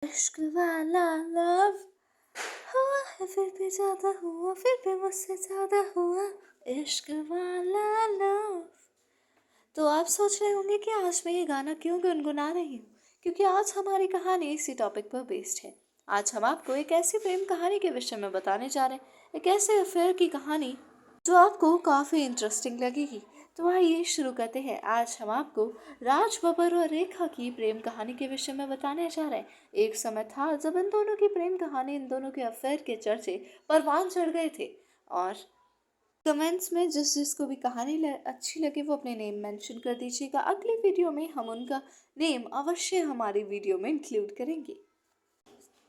इश्क वाला लव हुआ है फिर भी ज्यादा हुआ, फिर भी मुझसे ज्यादा हुआ इश्क वाला लव। तो आप सोच रहे होंगे कि आज मैं ये गाना क्यों गुनगुना रही हूँ, क्योंकि आज हमारी कहानी इसी टॉपिक पर बेस्ड है। आज हम आपको एक ऐसी प्रेम कहानी के विषय में बताने जा रहे हैं, एक ऐसे अफेयर की कहानी जो आपको काफ़ी इंटरेस्टिंग लगेगी। तो आइए शुरू करते हैं। आज हम आपको राज बब्बर और रेखा की प्रेम कहानी के विषय में बताने जा रहे हैं। एक समय था जब इन दोनों की प्रेम कहानी, इन दोनों के अफेयर के चर्चे परवान चढ़ गए थे। और कमेंट्स में जिस जिसको भी कहानी अच्छी लगे वो अपने नेम मेंशन कर दीजिएगा। अगली वीडियो में हम उनका नेम अवश्य हमारी वीडियो में इंक्लूड करेंगे।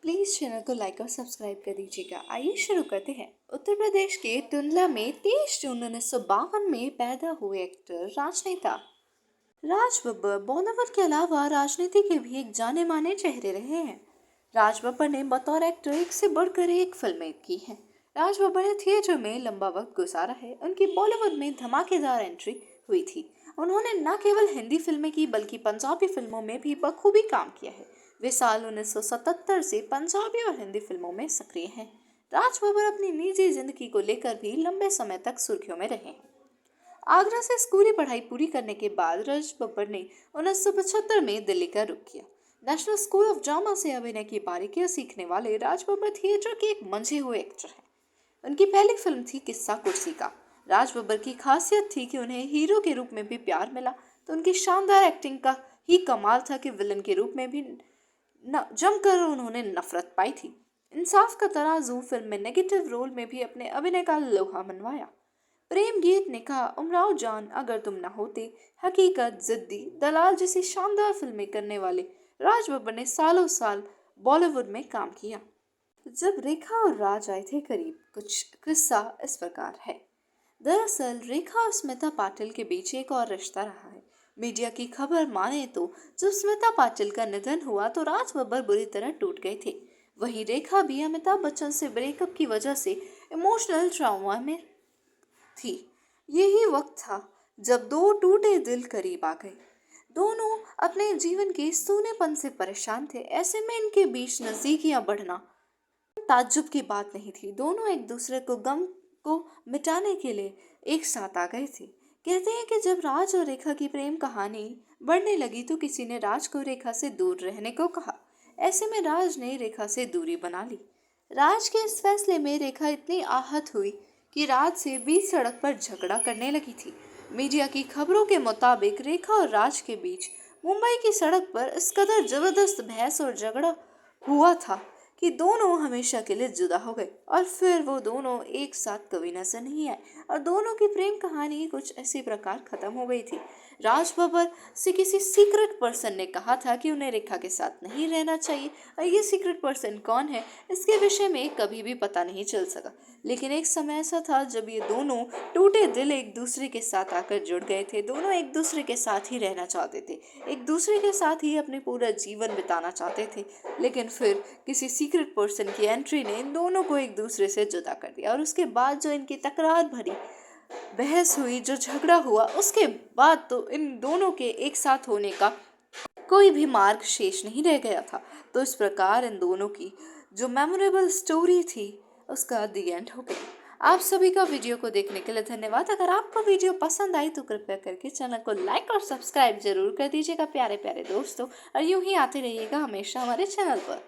प्लीज़ चैनल को लाइक और सब्सक्राइब कर दीजिएगा। आइए शुरू करते हैं। उत्तर प्रदेश के टुंडला में 23 जून 1952 में पैदा हुए एक्टर राजनेता राज बब्बर बॉलीवुड के अलावा राजनीति के भी एक जाने माने चेहरे रहे हैं। राज बब्बर ने बतौर एक्टर एक से बढ़कर एक फिल्में की हैं। राज बब्बर ने थिएटर में लंबा वक्त गुजारा है। उनकी बॉलीवुड में धमाकेदार एंट्री हुई थी। उन्होंने न केवल हिंदी फिल्में की बल्कि पंजाबी फिल्मों में भी बखूबी काम किया है। वे साल 1977 से पंजाबी और हिंदी फिल्मों में सक्रिय हैं। राज बब्बर अपनी निजी जिंदगी को लेकर भी लंबे समय तक सुर्खियों में रहे हैं। आगरा से स्कूली पढ़ाई पूरी करने के बाद राज बब्बर ने 1975 में दिल्ली का रुख किया। नेशनल स्कूल ऑफ ड्रामा से अभिनय की बारीकियां सीखने वाले राज बब्बर थिएटर के एक मंझे हुए एक्टर हैं। उनकी पहली फिल्म थी किस्सा कुर्सी का। राज बब्बर की खासियत थी कि उन्हें हीरो के रूप में भी प्यार मिला, तो उनकी शानदार एक्टिंग का ही कमाल था कि विलन के रूप में भी जमकर उन्होंने नफरत पाई थी। इंसाफ का तराजू फिल्म में नेगेटिव रोल में भी अपने अभिनय का लोहा मनवाया। प्रेम गीत ने कहा, उमराव जान अगर तुम न होते, हकीकत, जिद्दी, दलाल जैसी शानदार फिल्में करने वाले राज बब्बर ने सालों साल बॉलीवुड में काम किया। जब रेखा और राज आए थे करीब, कुछ किस्सा इस प्रकार है। दरअसल रेखा और स्मिता पाटिल के बीच एक और रिश्ता रहा है। मीडिया की खबर माने तो जब स्मिता पाटिल का निधन हुआ तो राज बब्बर बुरी तरह टूट गए थे। वहीं रेखा भी अमिताभ बच्चन से ब्रेकअप की वजह से इमोशनल ट्रॉमा में थी। यही वक्त था जब दो टूटे दिल करीब आ गए। दोनों अपने जीवन के सूनेपन से परेशान थे। ऐसे में इनके बीच नजदीकियां बढ़ना ताज्जुब की बात नहीं थी। दोनों एक दूसरे को गम को मिटाने के लिए एक साथ आ गए थे। कहते हैं कि जब राज और रेखा की प्रेम कहानी बढ़ने लगी तो किसी ने राज को रेखा से दूर रहने को कहा। ऐसे में राज ने रेखा से दूरी बना ली। राज के इस फैसले में रेखा इतनी आहत हुई कि राज से बीच सड़क पर झगड़ा करने लगी थी। मीडिया की खबरों के मुताबिक रेखा और राज के बीच मुंबई की सड़क पर इस कदर जबरदस्त बहस और झगड़ा हुआ था कि दोनों हमेशा के लिए जुदा हो गए और फिर वो दोनों एक साथ कभी नजर नहीं आए और दोनों की प्रेम कहानी कुछ इसी प्रकार खत्म हो गई थी। राज बब्बर से किसी सीक्रेट पर्सन ने कहा था कि उन्हें रेखा के साथ नहीं रहना चाहिए और ये सीक्रेट पर्सन कौन है इसके विषय में कभी भी पता नहीं चल सका। लेकिन एक समय ऐसा था जब ये दोनों टूटे दिल एक दूसरे के साथ आकर जुड़ गए थे। दोनों एक दूसरे के साथ ही रहना चाहते थे, एक दूसरे के साथ ही अपने पूरा जीवन बिताना चाहते थे। लेकिन फिर किसी सीक्रेट पर्सन की एंट्री ने इन दोनों को एक दूसरे से जुदा कर दिया और उसके बाद जो इनकी तकरार भरी बहस हुई, जो झगड़ा हुआ, उसके बाद तो इन दोनों के एक साथ होने का कोई भी मार्ग शेष नहीं रह गया था। तो इस प्रकार इन दोनों की जो मेमोरेबल स्टोरी थी उसका दी एंड हो गया। आप सभी का वीडियो को देखने के लिए धन्यवाद। अगर आपको वीडियो पसंद आई तो कृपया करके चैनल को लाइक और सब्सक्राइब जरूर कर दीजिएगा प्यारे प्यारे दोस्तों, और यूं ही आते रहिएगा हमेशा हमारे चैनल पर।